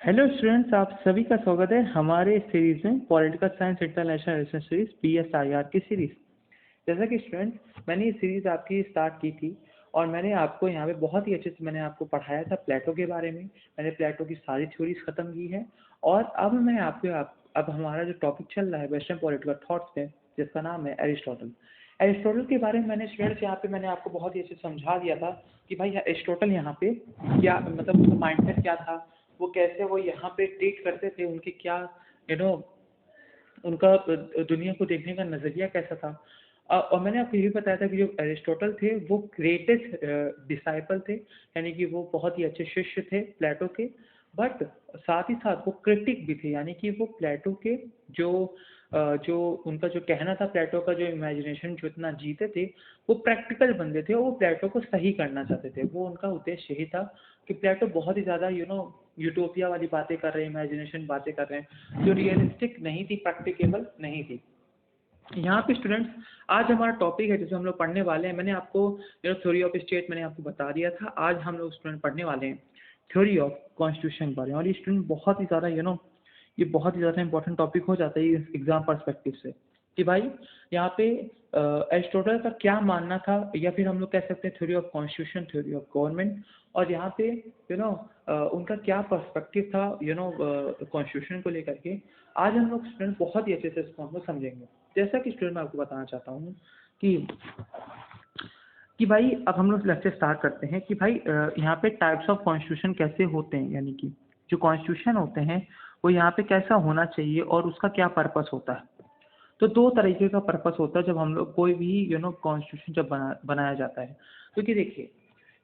Hello students, आप सभी का स्वागत है हमारे सीरीज में political science international relation series PSIR की सीरीज। जैसा कि स्टूडेंट मैंने ये सीरीज आपकी स्टार्ट की थी और मैंने आपको यहाँ पे बहुत ही अच्छे से मैंने आपको पढ़ाया था प्लेटो के बारे में। मैंने प्लेटो की सारी थ्योरीज खत्म की है और अब मैं अब हमारा जो टॉपिक चल रहा है वेस्टर्न पॉलिटिकल थॉट्स पे, जिसका नाम है एरिस्टोटल। एरिस्टोटल के बारे में मैंने स्टूडेंट्स यहाँ पे मैंने आपको बहुत ही अच्छे से समझा दिया था कि भाई एरिस्टोटल यहाँ पे क्या मतलब उसका माइंडसेट क्या था, वो कैसे वो यहाँ पे ट्रीट करते थे, उनके क्या यू नो उनका दुनिया को देखने का नज़रिया कैसा था। और मैंने आपको ये भी बताया था कि जो एरिस्टोटल थे वो ग्रेटेस्ट डिसाइपल थे, यानी कि वो बहुत ही अच्छे शिष्य थे प्लेटो के। बट साथ ही साथ वो क्रिटिक भी थे, यानी कि वो प्लेटो के जो जो उनका जो कहना था, प्लेटो का जो इमेजिनेशन जो इतना जीते थे, वो प्रैक्टिकल बंदे थे और वो प्लेटो को सही करना चाहते थे। वो उनका उद्देश्य यही था कि प्लेटो बहुत ही ज़्यादा यूटोपिया वाली बातें कर रहे हैं, इमेजिनेशन बातें कर रहे हैं जो रियलिस्टिक नहीं थी, प्रैक्टिकेबल नहीं थी। यहाँ पे स्टूडेंट्स आज हमारा टॉपिक है जिसे हम लोग पढ़ने वाले हैं। मैंने आपको थ्योरी ऑफ स्टेट मैंने आपको बता दिया था। आज हम लोग स्टूडेंट पढ़ने वाले हैं थ्योरी ऑफ कॉन्स्टिट्यूशन के बारे में। और ये स्टूडेंट बहुत ही ज़्यादा ये बहुत ही ज़्यादा इंपॉर्टेंट टॉपिक हो जाता है एग्जाम पर्सपेक्टिव से कि भाई यहाँ पे एरिस्टोटल का क्या मानना था, या फिर हम लोग कह सकते हैं theory of constitution, theory of government, और यहाँ पे उनका क्या पर्सपेक्टिव था कॉन्स्टिट्यूशन को लेकर के। आज हम लोग स्टूडेंट बहुत ही अच्छे से इसको हम लोग समझेंगे। जैसा कि स्टूडेंट मैं आपको बताना चाहता हूँ कि भाई अब हम लोग लेक्चर स्टार्ट करते हैं कि भाई यहाँ पे टाइप्स ऑफ कॉन्स्टिट्यूशन कैसे होते हैं, यानी कि जो कॉन्स्टिट्यूशन होते हैं वो यहाँ पे कैसा होना चाहिए और उसका क्या पर्पस होता है। तो दो तरीके का पर्पस होता है जब हम लोग कोई भी कॉन्स्टिट्यूशन जब बनाया जाता है। क्योंकि देखिए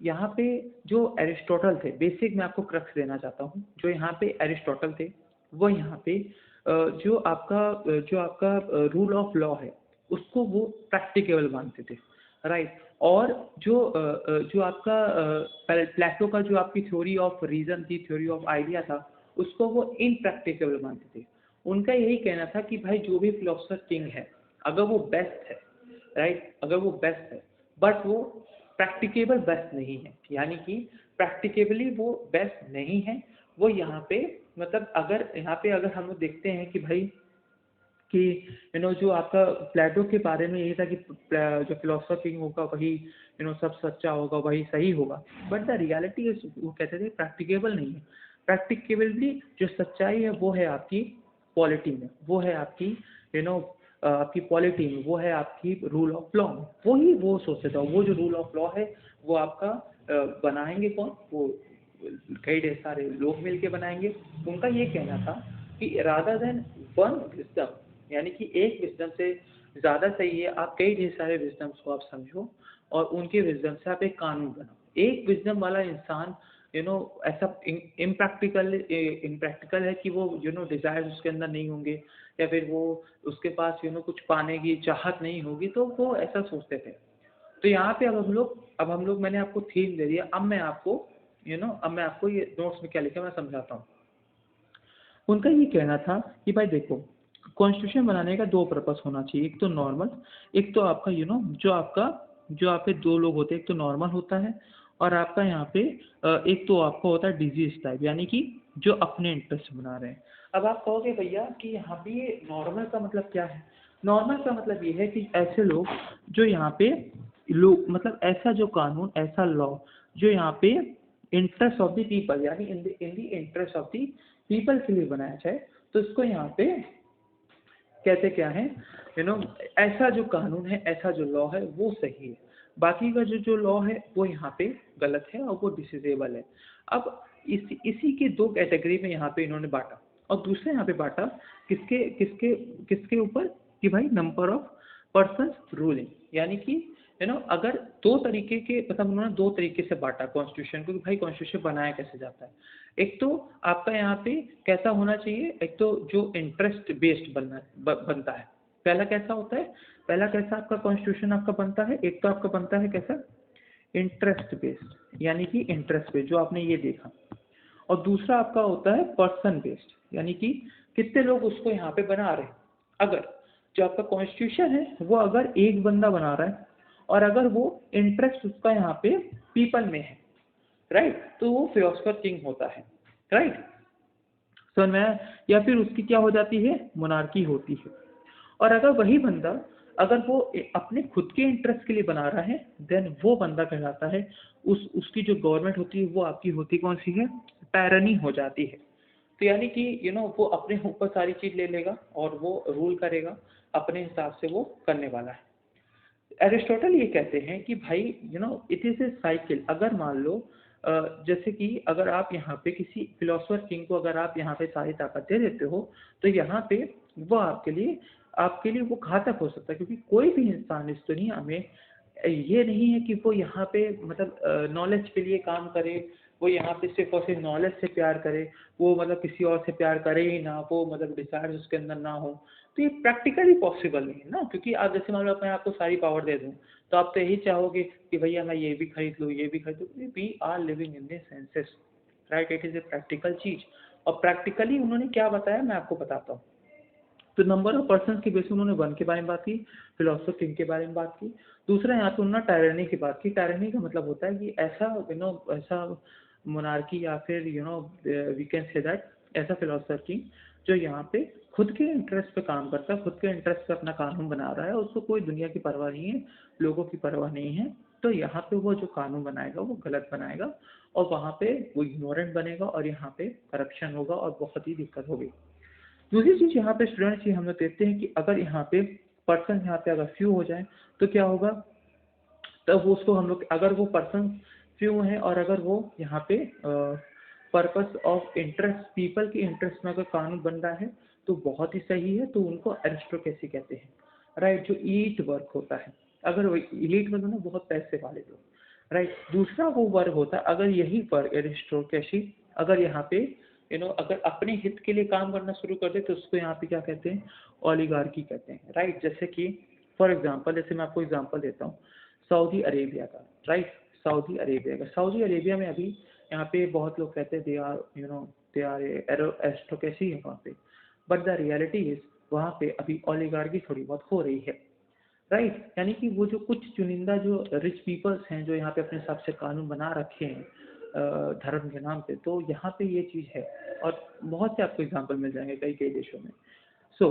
यहाँ पे जो एरिस्टोटल थे, बेसिक मैं आपको क्रक्स देना चाहता हूँ। जो यहाँ पे एरिस्टोटल थे वो यहाँ पे जो आपका रूल ऑफ लॉ है उसको वो प्रैक्टिकेबल मानते थे, राइट। और जो आपका प्लेटो का जो आपकी थ्योरी ऑफ रीजन थी, थ्योरी ऑफ आइडिया था, उसको वो इनप्रैक्टिकेबल मानते थे। उनका यही कहना था कि भाई जो भी फिलोसफर किंग है अगर वो बेस्ट है, राइट, अगर वो बेस्ट है बट वो प्रैक्टिकेबल बेस्ट नहीं है, यानी कि प्रैक्टिकेबली वो बेस्ट नहीं है। वो यहाँ पे मतलब अगर हम लोग देखते हैं कि भाई कि जो आपका प्लेटो के बारे में यही था कि जो फिलोसफर किंग होगा वही सब सच्चा होगा, वही सही होगा। बट द रियलिटी इज वो कहते थे प्रैक्टिकेबल नहीं है। प्रैक्टिकेबली जो सच्चाई है वो है आपकी पॉलिटी में, वो है आपकी आपकी पॉलिटी में, वो है आपकी रूल ऑफ लॉ में। वही वो सोचते था, वो जो रूल ऑफ लॉ है वो आपका बनाएंगे कौन, वो कई ढेर सारे लोग मिलके बनाएंगे। उनका ये कहना था कि रादर देन वन विजडम, यानी कि एक विजडम से ज़्यादा सही है आप कई ढेर सारे विजडम्स को आप समझो और उनके विजडम से आप एक कानून बनाओ। एक विजडम वाला इंसान ऐसा इम्प्रैक्टिकल है कि वो डिज़ायर्स उसके अंदर नहीं होंगे, या फिर वो उसके पास कुछ पाने की चाहत नहीं होगी, तो वो ऐसा सोचते थे। तो यहाँ पे अब हम लोग मैंने आपको थीम दे दिया। अब मैं आपको ये नोट्स में क्या लिखा मैं समझाता हूँ। उनका ये कहना था कि भाई देखो, कॉन्स्टिट्यूशन बनाने का दो पर्पस होना चाहिए, एक तो नॉर्मल, एक तो आपका जो आपके दो लोग होते हैं, एक तो नॉर्मल होता है और आपका यहाँ पे एक तो आपका होता है डिजीज टाइप, यानी कि जो अपने इंटरेस्ट बना रहे हैं। अब आप कहोगे भैया कि यहाँ पे ये नॉर्मल का मतलब क्या है। नॉर्मल का मतलब ये है कि ऐसे लोग जो यहाँ पे लोग मतलब ऐसा जो कानून, ऐसा लॉ जो यहाँ पे इंटरेस्ट ऑफ द पीपल, यानी in the interest of the people के लिए बनाया जाए, तो इसको यहाँ पे कहते क्या है, ऐसा जो कानून है, ऐसा जो लॉ है वो सही है। बाकी का जो लॉ है वो यहाँ पे गलत है और वो डिसीजेबल है। अब इसी के दो कैटेगरी में यहाँ पे इन्होंने बांटा, और दूसरे यहाँ पे बांटा किसके किसके किसके ऊपर कि भाई नंबर ऑफ पर्सन रूलिंग, यानी कि अगर दो तरीके के मतलब उन्होंने दो तरीके से बांटा कॉन्स्टिट्यूशन को कि भाई कॉन्स्टिट्यूशन बनाया कैसे जाता है। एक तो आपका यहाँ पे कैसा होना चाहिए, एक तो जो इंटरेस्ट बेस्ड बनता है। पहला कैसा होता है, पहला कैसा आपका कॉन्स्टिट्यूशन आपका बनता है, एक तो आपका बनता है कैसा इंटरेस्ट बेस्ड, यानी कि इंटरेस्ट बेस्ड जो आपने ये देखा, और दूसरा आपका होता है पर्सन बेस्ड, यानी कि कितने लोग उसको यहाँ पे बना रहे हैं। अगर जो आपका कॉन्स्टिट्यूशन है वो अगर एक बंदा बना रहा है और अगर वो इंटरेस्ट उसका यहाँ पे पीपल में है, राइट, तो वो फिलोसफर किंग होता है, राइट। समझ में आया? या फिर उसकी क्या हो जाती है, मोनार्की होती है। और अगर वही बंदा अगर वो अपने खुद के इंटरेस्ट के लिए बना रहा है, देन वो बंदा कहलाता है, उसकी जो गवर्नमेंट होती है वो आपकी होती कौन सी है, टायरनी हो जाती है। तो यानी कि वो अपने ऊपर सारी चीज ले लेगा और वो रूल करेगा, अपने हिसाब से वो करने वाला है। एरिस्टोटल ये कहते हैं कि भाई इट इज ए साइकिल। अगर मान लो जैसे कि अगर आप यहाँ पे किसी फिलोसफर किंग को अगर आप यहाँ पे सारी ताकत दे देते हो, तो यहाँ पे वो आपके लिए वो घातक हो सकता है, क्योंकि कोई भी इंसान इस दुनिया में ये नहीं है कि वो यहाँ पे मतलब नॉलेज के लिए काम करे, वो यहाँ पे सिर्फ और सिर्फ नॉलेज से प्यार करे, वो मतलब किसी और से प्यार करे ही ना, वो मतलब डिजायर उसके अंदर ना हो। तो ये प्रैक्टिकली पॉसिबल नहीं है ना, क्योंकि आप जैसे मान लो मैं आपको सारी पावर दे दूं, तो आप तो यही चाहोगे कि भैया मैं ये भी खरीद लूँ, ये भी खरीद लूँ। We are living in the senses, right? It is a practical चीज। और प्रैक्टिकली उन्होंने क्या बताया मैं आपको बताता हूँ। तो नंबर ऑफ पर्सन के बेस उन्होंने वन के बारे में बात की, फिलोसफर किंग के बारे में बात की। दूसरा यहाँ पे उन्होंने टायरनी की बात की। टायरनी का मतलब होता है कि ऐसा ऐसा मोनार्की या फिर वी कैन से दैट ऐसा फिलोसफर किंग जो यहाँ पे खुद के इंटरेस्ट पे काम करता है, खुद के इंटरेस्ट पे अपना कानून बना रहा है, उसको कोई दुनिया की परवाह नहीं है, लोगों की परवाह नहीं है। तो यहाँ पे वो जो कानून बनाएगा वो गलत बनाएगा, और वहाँ पे वो इग्नोरेंट बनेगा, और यहाँ पे करप्शन होगा और बहुत ही दिक्कत होगी। दूसरी चीज यहाँ पे स्टूडेंट्स ये हम लोग देखते हैं कि अगर यहाँ पे पर्सन यहाँ पे अगर फ्यू हो जाए तो क्या होगा, तब उसको हम लोग अगर वो पर्सन फ्यू है और अगर वो यहाँ पे पर्पस ऑफ इंटरेस्ट पीपल के इंटरेस्ट में अगर कानून बन रहा है तो बहुत ही सही है, तो उनको अरिस्टोक्रेसी कहते हैं, राइट? जो ईट वर्क होता है, अगर वो इलीट मतलब ना बहुत पैसे वाले लोग, राइट? दूसरा वो वर्ग होता है, अगर यही वर्ग एरिस्टोक्रेसी अगर यहाँ पे अगर अपने हित के लिए काम करना शुरू कर दे तो उसको यहाँ पे क्या कहते हैं, ओलिगार्की कहते हैं, राइट? जैसे कि फॉर एग्जांपल, जैसे मैं आपको एग्जांपल देता हूँ सऊदी अरेबिया का, राइट? सऊदी अरेबिया में अभी यहाँ पे बहुत लोग कहते हैं दे आर एरिस्टोक्रेसी है वहाँ पे, बट द रियलिटी इज वहाँ पे अभी ओलिगार्की थोड़ी बहुत हो रही है, राइट? यानी कि वो जो कुछ चुनिंदा जो रिच पीपल्स हैं जो यहाँ पे अपने हिसाब से कानून बना रखे हैं धर्म के नाम पे, तो यहाँ पे ये चीज़ है। और बहुत से आपको एग्जांपल मिल जाएंगे कई कई देशों में। सो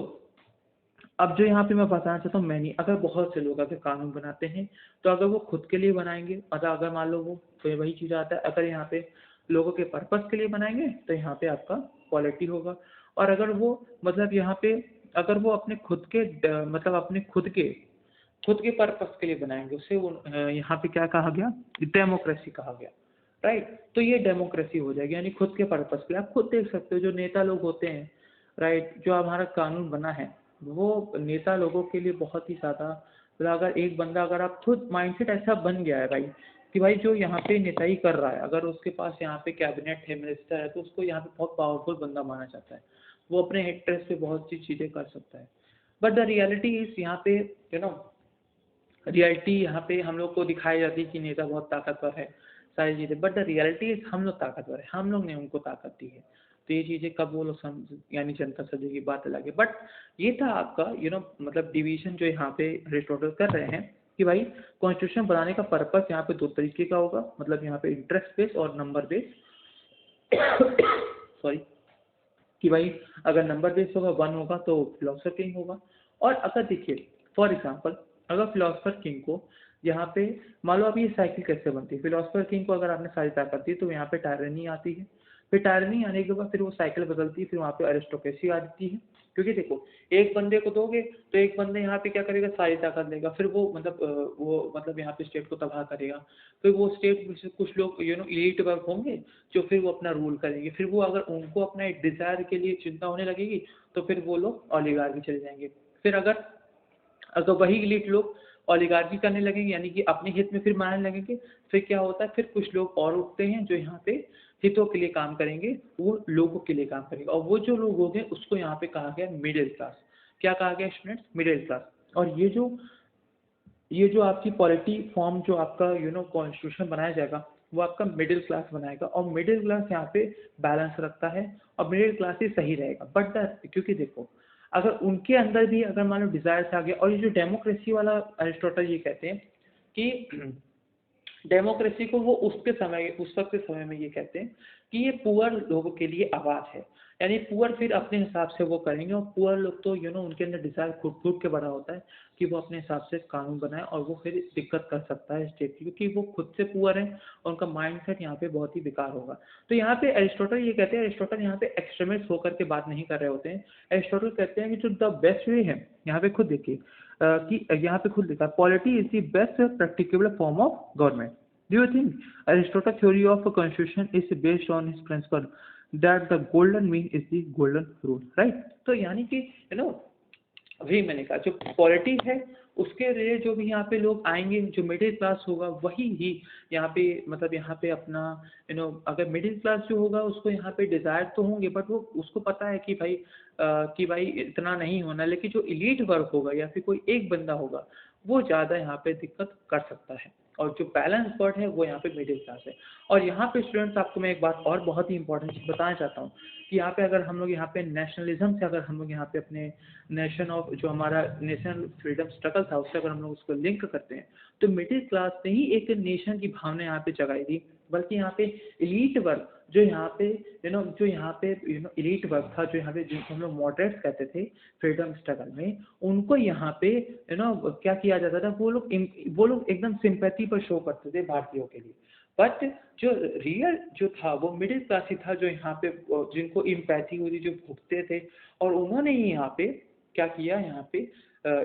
अब जो यहाँ पे मैं बताना चाहता हूँ, मैंने अगर बहुत से लोग अगर कानून बनाते हैं तो अगर वो खुद के लिए बनाएंगे, मतलब अगर मान लो वो तो वही चीज़ आता है, अगर यहाँ पे लोगों के पर्पस के लिए बनाएंगे तो यहाँ पे आपका क्वालिटी होगा। और अगर वो मतलब यहाँ पे अगर वो अपने खुद के मतलब अपने खुद के पर्पस के लिए बनाएंगे, उससे वो यहाँ पे क्या कहा गया, डेमोक्रेसी कहा गया, राइट? तो ये डेमोक्रेसी हो जाएगी, यानी खुद के पर्पस के लिए। आप खुद देख सकते हो जो नेता लोग होते हैं, राइट? जो हमारा कानून बना है वो नेता लोगों के लिए बहुत ही ज़्यादा, मतलब अगर एक बंदा अगर आप खुद माइंडसेट ऐसा बन गया है भाई कि भाई जो यहाँ पे नेताई कर रहा है, अगर उसके पास यहाँ पे कैबिनेट है, मिनिस्टर है, तो उसको यहाँ पे बहुत पावरफुल बंदा माना जाता है, वो अपने इंटरेस्ट पे बहुत सी चीज़ें कर सकता है। बट द रियलिटी इज यहाँ पे रियलिटी यहाँ पे हम लोग को दिखाई जाती है कि नेता बहुत ताकतवर है, सारी चीज़ें, बट द रियलिटी इज हम लोग ताकतवर है, हम लोग ने उनको ताकत दी है। तो ये चीज़ें कब वो लोग समझ, यानी जनता समझेगी, बात अलग है। बट ये था आपका मतलब डिवीजन जो यहाँ पे अरिस्टोटल कर रहे हैं कि भाई कॉन्स्टिट्यूशन बनाने का पर्पस यहाँ पे दो तरीके का होगा, मतलब यहाँ पे इंटरेस्ट बेस और नंबर बेस सॉरी, कि भाई अगर नंबर बेस होगा वन होगा तो फिलोसफर किंग होगा। और अगर देखिए फॉर एग्जांपल अगर फिलोसफर किंग को यहाँ पे मान लो, अब ये साइकिल कैसे बनती है, फिलोसफर किंग को अगर आपने सारी ताकत दी तो यहाँ पे टायरनी आती है, फिर टायरनी आने के बाद फिर वो साइकिल बदलती है, फिर वहाँ पे अरिस्टोक्रेसी आ जाती है। क्योंकि देखो एक बंदे को दोगे तो एक बंदे यहाँ पे क्या करेगा, सारी ताकत लेगा, फिर वो मतलब यहाँ पे स्टेट को तबाह करेगा। फिर वो स्टेट में से कुछ लोग इलीट वर्ग होंगे जो फिर वो अपना रूल करेंगे, फिर वो अगर उनको अपना एक डिजायर के लिए चिंता होने लगेगी तो फिर वो लोग ओलिगार्की चले जाएंगे। फिर अगर अगर वही इलीट लोग ओलिगार्की करने लगेंगे, यानी कि अपने हित में फिर मानने लगेंगे, फिर क्या होता है, फिर कुछ लोग और उठते हैं जो यहाँ पे हितों के लिए काम करेंगे, वो लोगों के लिए काम करेंगे, और वो जो लोग होंगे उसको यहाँ पे कहा गया मिडिल क्लास। क्या कहा गया स्टूडेंट्स, मिडिल क्लास। और ये जो आपकी पॉलिटी फॉर्म जो आपका कॉन्स्टिट्यूशन बनाया जाएगा वो आपका मिडिल क्लास बनाएगा, और मिडिल क्लास यहाँ पे बैलेंस रखता है, और मिडिल क्लास ही सही रहेगा। बट क्योंकि देखो अगर उनके अंदर भी अगर मान लो डिजायर्स आ गया, और ये जो डेमोक्रेसी वाला अरिस्टोटल ये कहते हैं कि डेमोक्रेसी को वो उसके समय उस वक्त के समय में ये कहते हैं कि ये पुअर लोगों के लिए आवाज़ है, यानी पुअर फिर अपने हिसाब से वो करेंगे, और पुअर लोग तो उनके अंदर डिज़ायर खुद खुद के भरा होता है कि वो अपने हिसाब से कानून बनाए, और वो फिर दिक्कत कर सकता है स्टेट की, क्योंकि वो खुद से पुअर है और उनका माइंडसेट यहाँ पे बहुत ही बेकार होगा। तो यहाँ पे एरिस्टोटल ये कहते हैं, एरिस्टोटल यहाँ पे एक्सट्रीमिस्ट होकर के बात नहीं कर रहे होते हैं। एरिस्टोटल कहते हैं कि जो द बेस्ट वे है, यहाँ पे खुद देखिए कि यहाँ पे खुद लिखा है, polity is the best practicable form of government. Do you think Aristotle's theory of a constitution is based on his principle that the golden mean is the golden rule, right? तो यानी कि वही मैंने कहा, जो पॉलिटी है उसके लिए जो भी यहाँ पे लोग आएंगे, जो मिडिल क्लास होगा वही ही यहाँ पे मतलब यहाँ पे अपना अगर मिडिल क्लास जो होगा उसको यहाँ पे डिज़ायर तो होंगे, बट वो उसको पता है कि भाई इतना नहीं होना, लेकिन जो इलीट वर्ग होगा या फिर कोई एक बंदा होगा वो ज़्यादा यहाँ पे दिक्कत कर सकता है, और जो बैलेंस वर्ड है वो यहाँ पे मिडिल क्लास है। और यहाँ पे स्टूडेंट्स आपको मैं एक बात और बहुत ही इंपॉर्टेंट चीज़ बताना चाहता हूँ कि यहाँ पे अगर हम लोग यहाँ पे नेशनलिज्म से, अगर हम लोग यहाँ पे अपने नेशन ऑफ जो हमारा नेशनल फ्रीडम स्ट्रगल था उससे अगर हम लोग उसको लिंक करते हैं, तो मिडिल क्लास ने ही एक नेशन की भावना यहाँ पे जगाई थी, बल्कि यहाँ पे इलीट वर्ग जो यहाँ पे इलीट वर्ग था, जो यहाँ पे जिनको हम लोग मॉडरेट्स कहते थे फ्रीडम स्ट्रगल में, उनको यहाँ पे क्या किया जाता था, वो लोग एकदम सिंपैथी पर शो करते थे भारतीयों के लिए। बट जो रियल जो था वो मिडिल क्लास ही था, जो यहाँ पे जिनको इम्पैथी होती, जो भुगते थे, और उन्होंने ही यहाँ पे क्या किया, यहाँ पे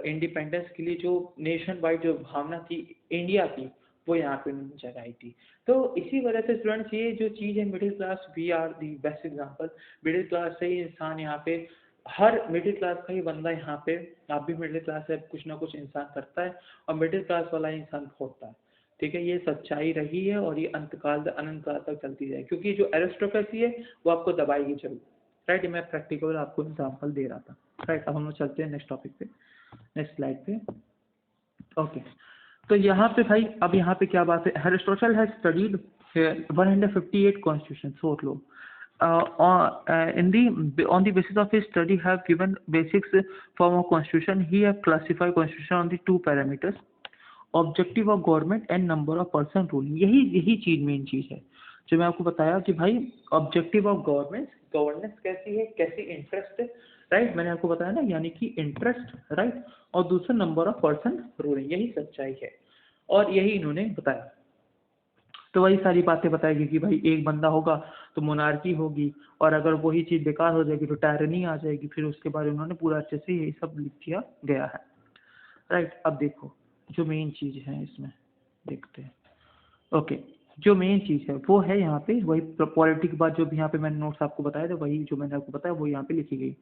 इंडिपेंडेंस के लिए जो नेशन वाइड जो भावना थी इंडिया की, वो यहाँ पे उन्होंने जगाई थी। तो इसी वजह से स्टूडेंट्स ये जो चीज़ है middle class, we are the best example. Middle class से ही इंसान यहाँ पे, हर मिडिल क्लास का ही बंदा यहाँ पे, आप भी मिडिल क्लास है, कुछ ना कुछ इंसान करता है, और मिडिल क्लास वाला इंसान खोता है। ठीक है, ये सच्चाई रही है और ये अनंत काल तक चलती है, क्योंकि जो एरिस्टोक्रेसी है वो आपको दबाएगी जरूर। राइट, मैं प्रैक्टिकल आपको एग्जाम्पल दे रहा था। राइट, अब हम लोग चलते हैं नेक्स्ट टॉपिक पे, नेक्स्ट स्लाइड पे। ओके, तो यहाँ पे भाई अब यहाँ पे क्या बात है, एरिस्टोटल हैज स्टडीड 158 कॉन्स्टिट्यूशन, सोच लो, on the basis of his study have given basics form of constitution. He have classified constitution on the two parameters, objective of government and number of person ruling। यही चीज main चीज है जो मैं आपको बताया कि भाई ऑब्जेक्टिव ऑफ गवर्नेंस कैसी है, कैसी इंटरेस्ट है, राइट, मैंने आपको बताया ना, यानी कि इंटरेस्ट, राइट, और दूसरा नंबर ऑफ पर्सन रूलिंग, यही सच्चाई है और यही इन्होंने बताया। तो वही सारी बातें बताएगी कि भाई एक बंदा होगा तो मोनार्की होगी, और अगर वही चीज़ बेकार हो जाएगी तो टायरनी आ जाएगी। फिर उसके बारे में उन्होंने पूरा अच्छे से यही सब लिख दिया गया है। राइट, अब देखो जो मेन चीज़ है इसमें देखते हैं। ओके, जो मेन चीज़ है वो है यहाँ पे वही पॉलिटी के बाद जो भी यहाँ पे मैंने नोट्स आपको बताया था, वही जो मैंने आपको बताया वो यहाँ पे लिखी गई।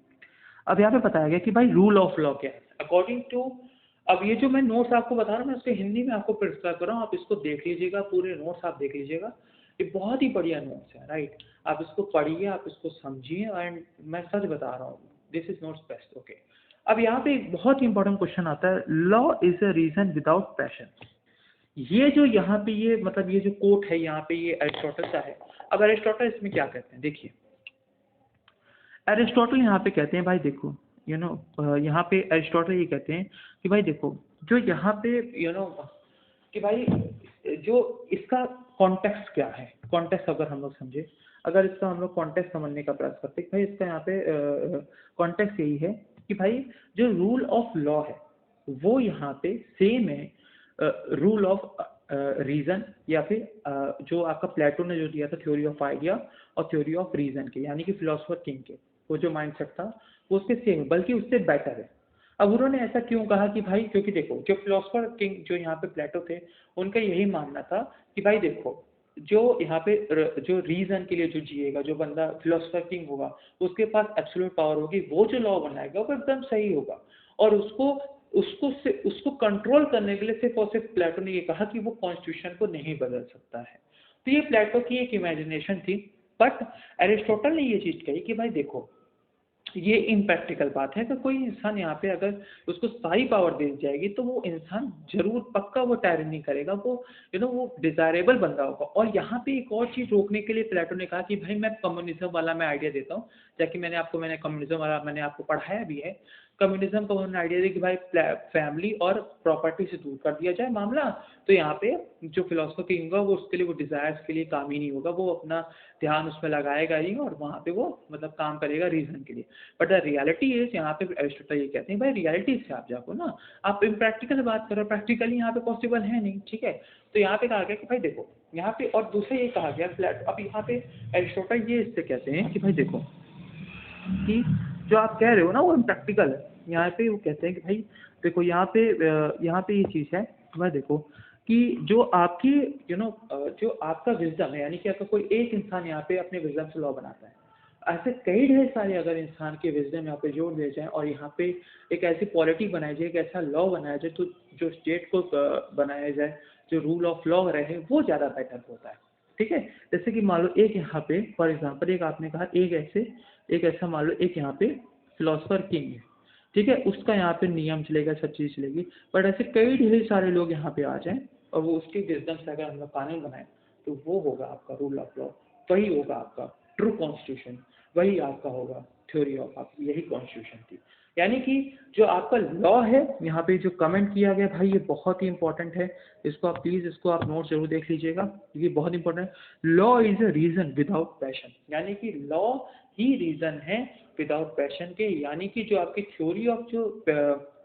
अब यहाँ पे बताया गया कि भाई रूल ऑफ लॉ क्या है अकॉर्डिंग टू, अब ये जो मैं नोट्स आपको बता रहा हूँ मैं उसके हिंदी में आपको प्रिस्क्राइब कर रहा हूँ, आप इसको देख लीजिएगा, पूरे नोट्स आप देख लीजिएगा, ये बहुत ही बढ़िया नोट्स है। राइट, आप इसको पढ़िए, आप इसको समझिए, एंड मैं सच बता रहा हूँ, this is notes best. Okay, अब यहाँ पे एक बहुत ही इंपॉर्टेंट क्वेश्चन आता है, law is a reason without passion. ये जो यहाँ पे ये मतलब ये जो कोट है यहाँ पे ये एरिस्टोटल का है। अब एरिस्टोटल इसमें क्या कहते हैं, देखिए एरिस्टोटल यहाँ पे कहते हैं भाई देखो यहाँ पे एरिस्टोटल ये कहते हैं कि भाई देखो जो यहाँ पे कि भाई जो इसका कॉन्टेक्स्ट क्या है, कॉन्टेक्स्ट अगर हम लोग समझे, अगर इसका हम लोग कॉन्टेक्स्ट समझने का प्रयास करते हैं, भाई इसका यहाँ पे कॉन्टेक्स्ट यही है कि भाई जो रूल ऑफ लॉ है वो यहाँ पे सेम है रूल ऑफ रीजन, या फिर जो आपका प्लेटो ने जो दिया था थ्योरी ऑफ आइडिया और थ्योरी ऑफ रीजन के, यानी कि फिलोसोफर किंग के वो जो माइंडसेट था वो उसके सेम है, बल्कि उससे बेटर है। अब उन्होंने ऐसा क्यों कहा कि भाई, क्योंकि देखो जो फिलोसोफर किंग जो यहाँ पे प्लेटो थे उनका यही मानना था कि भाई देखो जो यहाँ पे जो रीजन के लिए जो जिएगा, जो बंदा फिलोसोफर किंग होगा उसके पास एब्सोल्यूट पावर होगी, वो जो लॉ बनाएगा वो एकदम सही होगा, और उसको कंट्रोल करने के लिए सिर्फ और सिर्फ प्लेटो ने ये कहा कि वो कॉन्स्टिट्यूशन को नहीं बदल सकता है। तो ये प्लेटो की एक इमेजिनेशन थी, बट एरिस्टोटल ने ये चीज़ कही कि भाई देखो ये इम्प्रैक्टिकल बात है कि कोई इंसान यहाँ पे अगर उसको सारी पावर दे दी जाएगी तो वो इंसान जरूर पक्का वो टायरनी करेगा, वो वो डिजायरेबल बंदा होगा। और यहाँ पे एक और चीज़ रोकने के लिए प्लेटो ने कहा कि भाई मैं कम्युनिज्म वाला मैं आइडिया देता हूँ, जबकि मैंने कम्युनिज्म वाला मैंने आपको पढ़ाया भी है कम्युनिज्म का उन्होंने आइडिया दिया कि भाई फैमिली और प्रॉपर्टी से दूर कर दिया जाए मामला, तो यहाँ पे जो फिलोसफर किंग होगा वो उसके लिए, वो डिज़ायर्स के लिए काम ही नहीं होगा, वो अपना ध्यान उसमें लगाएगा ही और वहाँ पे वो मतलब काम करेगा रीज़न के लिए। बट द रियलिटी इज़, यहाँ पे अरिस्टोटल ये कहते हैं भाई रियलिटी से आप जाको ना, आप इम्प्रैक्टिकल बात करो, प्रैक्टिकली यहाँ पे पॉसिबल है नहीं, ठीक है। तो यहाँ पे कहा गया कि भाई देखो यहाँ पे, और दूसरा ये कहा गया फ्लैट, अब यहाँ पे अरिस्टोटल ये इससे कहते हैं कि भाई देखो कि जो आप कह रहे हो ना वो इम्प्रैक्टिकल है। यहाँ पे वो कहते हैं कि भाई देखो यहाँ पे ये चीज़ है, भाई देखो कि जो आपकी जो आपका विजडम है, यानी कि अगर कोई एक इंसान यहाँ पे अपने विजडम से लॉ बनाता है, ऐसे कई ढेर सारे अगर इंसान के विजडम यहाँ पे जोड़ दिए जाए और यहाँ पे एक ऐसी पॉलिटी बनाई जाए, एक ऐसा लॉ बनाया जाए, तो जो स्टेट को बनाया जाए, जो रूल ऑफ लॉ रहे, वो ज़्यादा बेटर होता है, ठीक है। जैसे कि मान लो एक यहाँ पे फॉर एग्जांपल, एक आपने कहा एक ऐसा मान लो एक यहाँ पे फिलोसफर किंग है, ठीक है, उसका यहाँ पे नियम चलेगा, सब चीज़ चलेगी, बट ऐसे कई ढेर सारे लोग यहाँ पे आ जाएं और वो उसकी विजडम से अगर हम लोग कानून बनाए, तो वो होगा आपका रूल ऑफ लॉ, वही होगा आपका ट्रू कॉन्स्टिट्यूशन, वही आपका होगा थ्योरी ऑफ आपकी, यही कॉन्स्टिट्यूशन थी। यानी कि जो आपका लॉ है, यहाँ पे जो कमेंट किया गया भाई ये बहुत ही इंपॉर्टेंट है, इसको आप प्लीज़ इसको आप नोट जरूर देख लीजिएगा, क्योंकि बहुत इंपॉर्टेंट है। Law is a reason without passion, यानी कि लॉ ही रीजन है विदाउट पैशन के, यानी कि जो आपकी थ्योरी ऑफ जो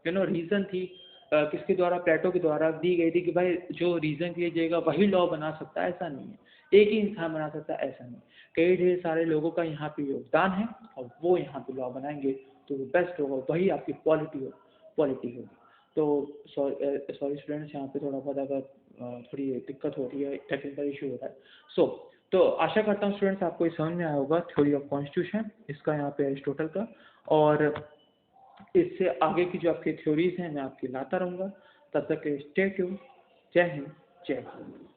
रीजन थी, किसके द्वारा, प्लेटो के द्वारा दी गई थी कि भाई जो रीजन किया जाएगा वही लॉ बना सकता है, ऐसा नहीं है, एक ही इंसान बना सकता है, ऐसा नहीं, कई ढेर सारे लोगों का यहाँ पे योगदान है और वो यहाँ पे लॉ बनाएंगे तो वो बेस्ट होगा, वही आपकी पॉलिटी होगी। तो सॉरी स्टूडेंट्स, यहाँ पे थोड़ा बहुत अगर थोड़ी दिक्कत हो रही है, टेक्निकल इशू हो रहा है। तो आशा करता हूँ स्टूडेंट्स आपको ये समझ में आया होगा थ्योरी ऑफ कॉन्स्टिट्यूशन, इसका यहाँ पे अरिस्टोटल का, और इससे आगे की जो आपकी थ्योरीज हैं मैं आपकी लाता रहूँगा। तब तक स्टे ट्यून्ड। जय हिंद, जय भारत।